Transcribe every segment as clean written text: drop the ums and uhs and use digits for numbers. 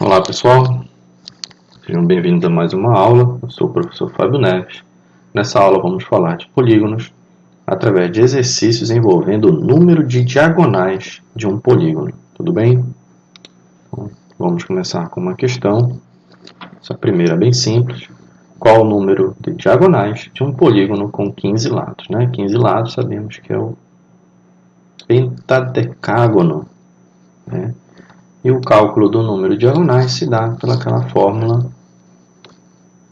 Olá pessoal, sejam bem-vindos a mais uma aula. Eu sou o professor Fábio Neves. Nessa aula vamos falar de polígonos através de exercícios envolvendo o número de diagonais de um polígono. Tudo bem? Então, vamos começar com uma questão. Essa primeira é bem simples. Qual o número de diagonais de um polígono com 15 lados? 15 lados sabemos que é o pentadecágono, né? E o cálculo do número de diagonais se dá pelaquela fórmula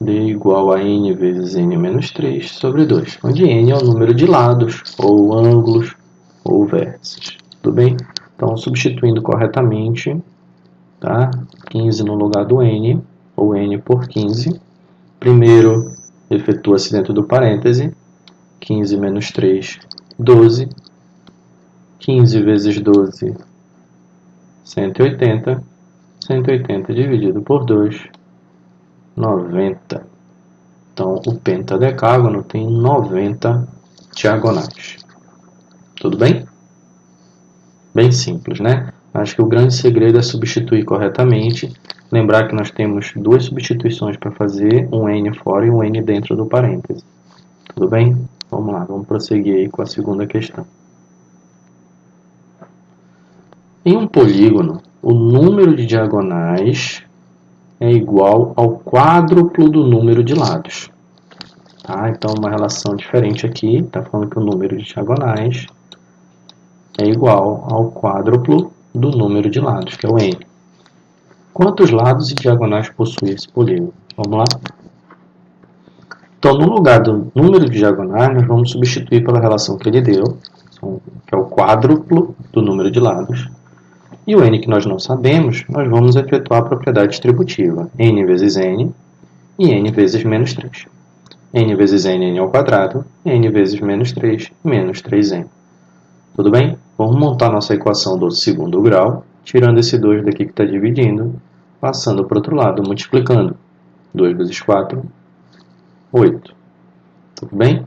D igual a n vezes n menos 3 sobre 2, onde n é o número de lados, ou ângulos, ou vértices. Tudo bem? Então, substituindo corretamente, tá? 15 no lugar do n, ou n por 15. Primeiro, efetua-se dentro do parêntese. 15 menos 3, 12. 15 vezes 12, 180. 180 dividido por 2, 90. Então, o pentadecágono tem 90 diagonais. Tudo bem? Bem simples, né? Acho que o grande segredo é substituir corretamente. Lembrar que nós temos duas substituições para fazer, um n fora e um n dentro do parêntese. Tudo bem? Vamos lá, vamos prosseguir aí com a segunda questão. Em um polígono, o número de diagonais é igual ao quádruplo do número de lados. Tá? Então, uma relação diferente aqui, está falando que o número de diagonais é igual ao quádruplo do número de lados, que é o n. Quantos lados e diagonais possui esse polígono? Vamos lá? Então, no lugar do número de diagonais, nós vamos substituir pela relação que ele deu, que é o quádruplo do número de lados. E o n que nós não sabemos, nós vamos efetuar a propriedade distributiva, n vezes n e n vezes menos 3. N vezes n ao quadrado, n vezes menos 3, menos 3n. Tudo bem? Vamos montar nossa equação do segundo grau, tirando esse 2 daqui que está dividindo, passando para o outro lado, multiplicando. 2 vezes 4, 8. Tudo bem?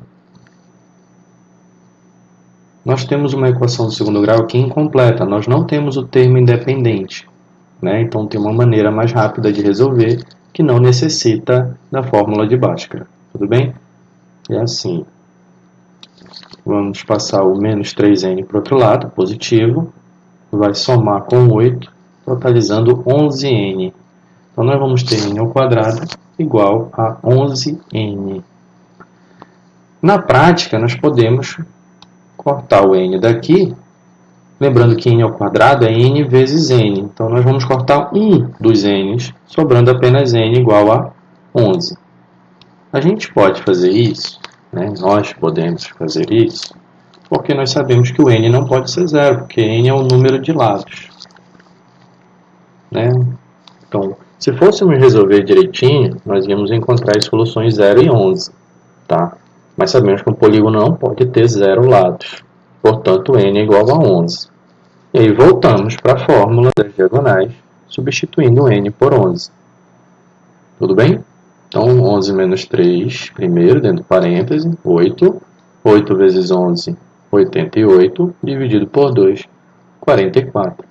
Nós temos uma equação do segundo grau aqui incompleta, nós não temos o termo independente, né? Então tem uma maneira mais rápida de resolver que não necessita da fórmula de Bhaskara. Tudo bem? É assim. Vamos passar o menos 3n para o outro lado, positivo. Vai somar com 8, totalizando 11n. Então, nós vamos ter n ao quadrado igual a 11n. Na prática, nós podemos cortar o n daqui. Lembrando que n ao quadrado é n vezes n. Então, nós vamos cortar um dos n's, sobrando apenas n igual a 11. A gente pode fazer isso, né? Nós podemos fazer isso, porque nós sabemos que o n não pode ser zero, porque n é o número de lados, né? Então, se fôssemos resolver direitinho, nós íamos encontrar as soluções 0 e 11, tá? Mas sabemos que um polígono não pode ter 0 lados, portanto, n é igual a 11. E aí voltamos para a fórmula das diagonais, substituindo n por 11. Tudo bem? Então, 11 menos 3, primeiro, dentro do parêntese, 8. 8 vezes 11, 88, dividido por 2, 44.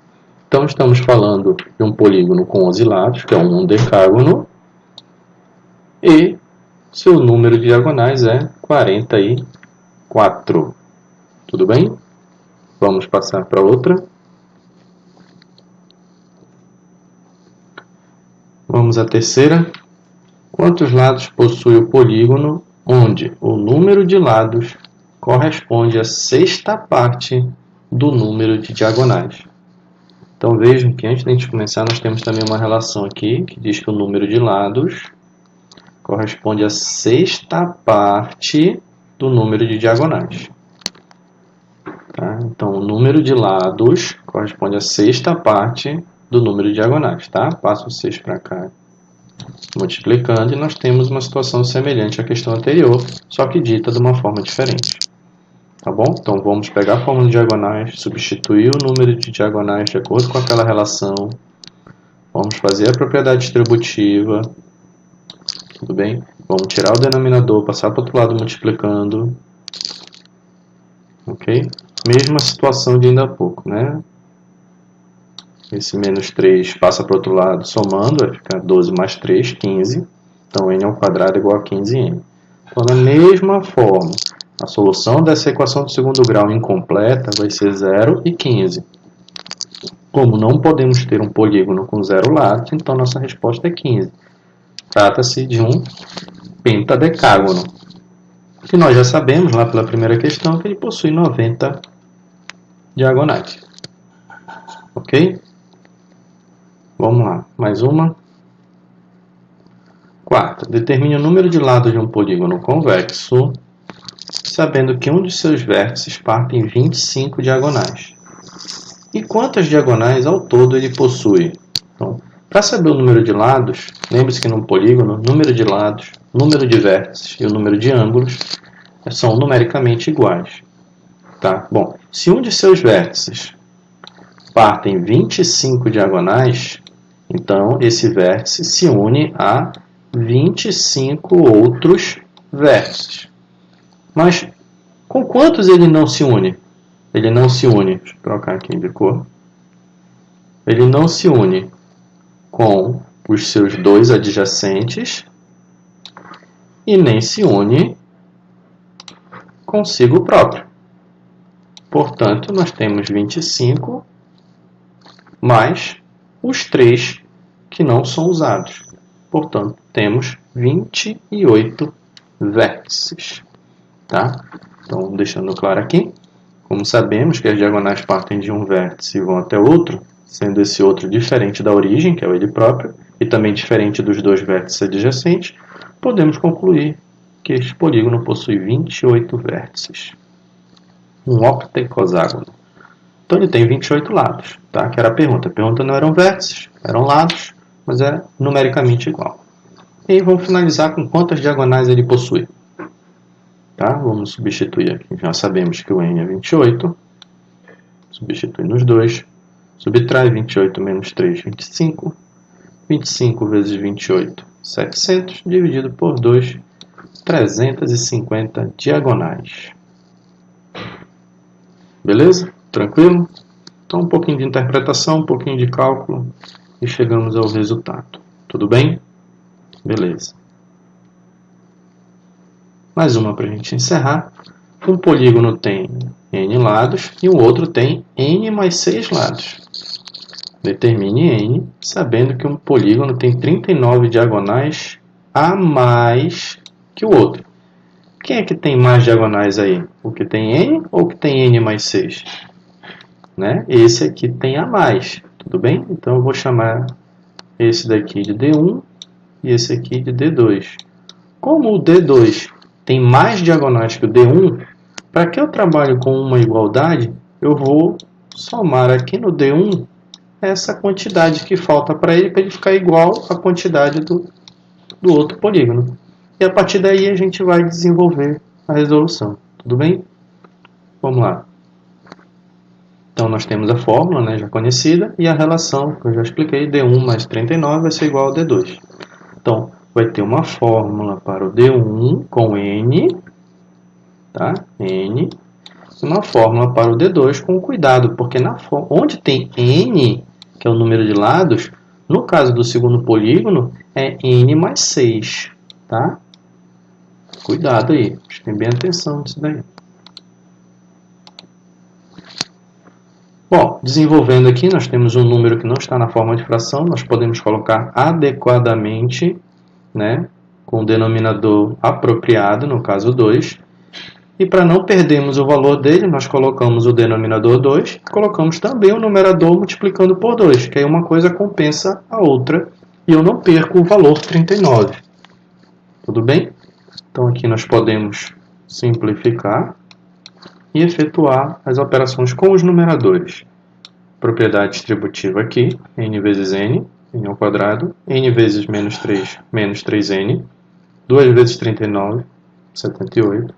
Então, estamos falando de um polígono com 11 lados, que é um decágono, e seu número de diagonais é 44. Tudo bem? Vamos passar para outra. Vamos à terceira. Quantos lados possui o polígono onde o número de lados corresponde à sexta parte do número de diagonais? Então vejam que antes de a gente começar, nós temos também uma relação aqui que diz que o número de lados corresponde à sexta parte do número de diagonais. Tá? Então o número de lados corresponde à sexta parte do número de diagonais. Tá? Passo o 6 para cá. Multiplicando, e nós temos uma situação semelhante à questão anterior, só que dita de uma forma diferente. Tá bom? Então, vamos pegar a fórmula de diagonais, substituir o número de diagonais de acordo com aquela relação. Vamos fazer a propriedade distributiva. Tudo bem? Vamos tirar o denominador, passar para o outro lado multiplicando. Ok? Mesma situação de ainda há pouco, né? esse menos 3 passa para o outro lado somando, vai ficar 12 mais 3, 15. Então, n ao quadrado é igual a 15n. Então, da mesma forma, a solução dessa equação do segundo grau incompleta vai ser 0 e 15. Como não podemos ter um polígono com 0 lados, então nossa resposta é 15. Trata-se de um pentadecágono, que nós já sabemos lá pela primeira questão que ele possui 90 diagonais. Ok? Vamos lá, mais uma. Quarta, determine o número de lados de um polígono convexo, sabendo que um de seus vértices parte em 25 diagonais. E quantas diagonais ao todo ele possui? Então, para saber o número de lados, lembre-se que num polígono, número de lados, número de vértices e o número de ângulos são numericamente iguais. Tá? Bom, se um de seus vértices parte em 25 diagonais, então esse vértice se une a 25 outros vértices. Mas com quantos ele não se une? Ele não se une, deixa eu trocar aqui de cor. Ele não se une com os seus dois adjacentes e nem se une consigo próprio. Portanto, nós temos 25 mais os 3 que não são usados. Portanto, temos 28 vértices. Tá? Então, deixando claro aqui, como sabemos que as diagonais partem de um vértice e vão até outro, sendo esse outro diferente da origem, que é ele próprio, e também diferente dos dois vértices adjacentes, podemos concluir que este polígono possui 28 vértices. Um octacoságono. Então ele tem 28 lados, tá? Que era a pergunta. A pergunta não eram vértices, eram lados, mas é numericamente igual. E aí vamos finalizar com quantas diagonais ele possui. Tá? Vamos substituir aqui. Já sabemos que o n é 28. Substitui nos dois. Subtrai 28 menos 3, 25. 25 vezes 28, 700. Dividido por 2, 350 diagonais. Beleza? Tranquilo? Então, um pouquinho de interpretação, um pouquinho de cálculo e chegamos ao resultado. Tudo bem? Beleza. Mais uma para a gente encerrar. Um polígono tem n lados e o outro tem n mais 6 lados. Determine n, sabendo que um polígono tem 39 diagonais a mais que o outro. Quem é que tem mais diagonais aí? O que tem n ou o que tem n mais 6? Né? Esse aqui tem a mais, tudo bem? Então eu vou chamar esse daqui de D1 e esse aqui de D2. Como o D2 tem mais diagonais que o D1, para que eu trabalhe com uma igualdade, eu vou somar aqui no D1 essa quantidade que falta para ele ficar igual à quantidade do outro polígono. E a partir daí a gente vai desenvolver a resolução. Tudo bem? Vamos lá. Então nós temos a fórmula, né, já conhecida, e a relação, que eu já expliquei, D1 mais 39 vai ser igual ao D2. Então, vai ter uma fórmula para o D1 com N, tá? N, e uma fórmula para o D2 com cuidado, porque onde tem N, que é o número de lados, no caso do segundo polígono, é N mais 6, tá? Cuidado aí, prestem bem atenção nisso daí. Bom, desenvolvendo aqui, nós temos um número que não está na forma de fração, nós podemos colocar adequadamente, né, com o denominador apropriado, no caso 2. E para não perdermos o valor dele, nós colocamos o denominador 2 e colocamos também o numerador multiplicando por 2, que aí uma coisa compensa a outra e eu não perco o valor 39. Tudo bem? Então aqui nós podemos simplificar e efetuar as operações com os numeradores. Propriedade distributiva aqui, n vezes n, n ao quadrado, n vezes menos 3, menos 3n, 2 vezes 39, 78.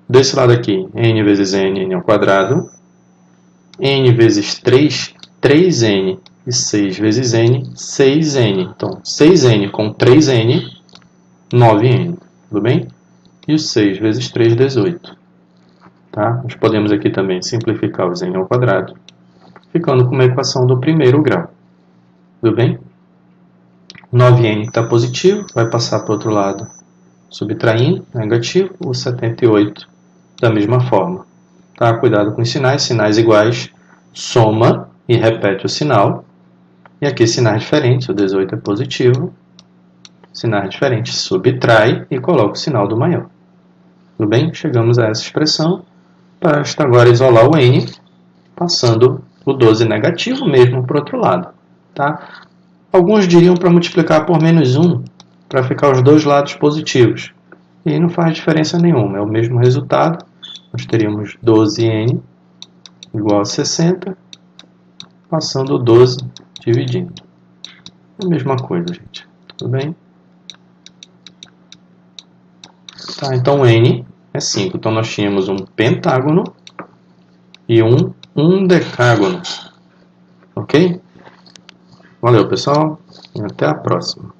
Desse lado aqui, n vezes n, n ao quadrado, n vezes 3, 3n, e 6 vezes n, 6n. Então, 6n com 3n, 9n. Tudo bem? E o 6 vezes 3, 18. Tá? Nós podemos aqui também simplificar os n ao quadrado. ficando com uma equação do primeiro grau. Tudo bem? 9n está positivo, vai passar para o outro lado subtraindo, negativo, o 78 da mesma forma. Tá? Cuidado com os sinais, sinais iguais, soma e repete o sinal. E aqui sinais diferentes, o 18 é positivo, sinais diferentes, subtrai e coloca o sinal do maior. Tudo bem? Chegamos a essa expressão. Basta agora isolar o n, passando o 12 negativo mesmo para o outro lado. Tá? Alguns diriam para multiplicar por menos 1, para ficar os dois lados positivos. E não faz diferença nenhuma, é o mesmo resultado. Nós teríamos 12n igual a 60, passando o 12 dividindo. É a mesma coisa, gente. Tudo bem? Tá, então n é 5. Então nós tínhamos um pentágono e um decágono. Ok? Valeu, pessoal, e até a próxima.